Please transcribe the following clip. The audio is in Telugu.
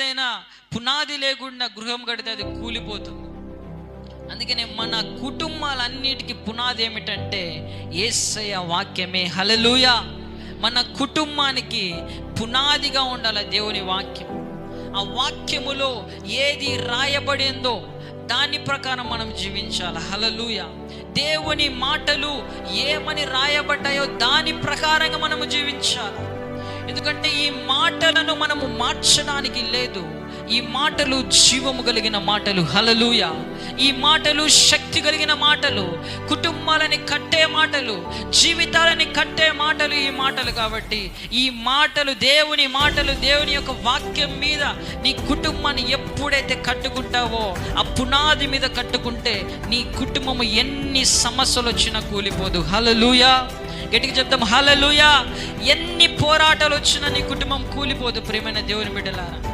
ఏదైనా పునాది లేకుండా గృహం కడితే అది కూలిపోతుంది. అందుకనే మన కుటుంబాలన్నిటికీ పునాది ఏమిటంటే యేసయ్య వాక్యమే. హల్లెలూయా. మన కుటుంబానికి పునాదిగా ఉండాలి దేవుని వాక్యం. ఆ వాక్యములో ఏది రాయబడిందో దాని ప్రకారం మనం జీవించాలి. హల్లెలూయా. దేవుని మాటలు ఏమని రాయబడ్డాయో దాని ప్రకారంగా మనము జీవించాలి. ఎందుకంటే ఈ మాటలను మనము మార్చడానికి లేదు. ఈ మాటలు జీవము కలిగిన మాటలు. హల్లెలూయా. ఈ మాటలు శక్తి కలిగిన మాటలు, కుటుంబాలని కట్టే మాటలు, జీవితాలని కట్టే మాటలు ఈ మాటలు. కాబట్టి ఈ మాటలు, దేవుని మాటలు, దేవుని యొక్క వాక్యం మీద నీ కుటుంబాన్ని ఎప్పుడైతే కట్టుకుంటావో, ఆ పునాది మీద కట్టుకుంటే నీ కుటుంబము ఎన్ని సమస్యలు వచ్చినా కూలిపోదు. హల్లెలూయా. గట్టిగా చెప్తాం హల్లెలూయా. ఎన్ని పోరాటాలు వచ్చినా నీ కుటుంబం కూలిపోదు. ప్రియమైన దేవుని బిడ్డలారా,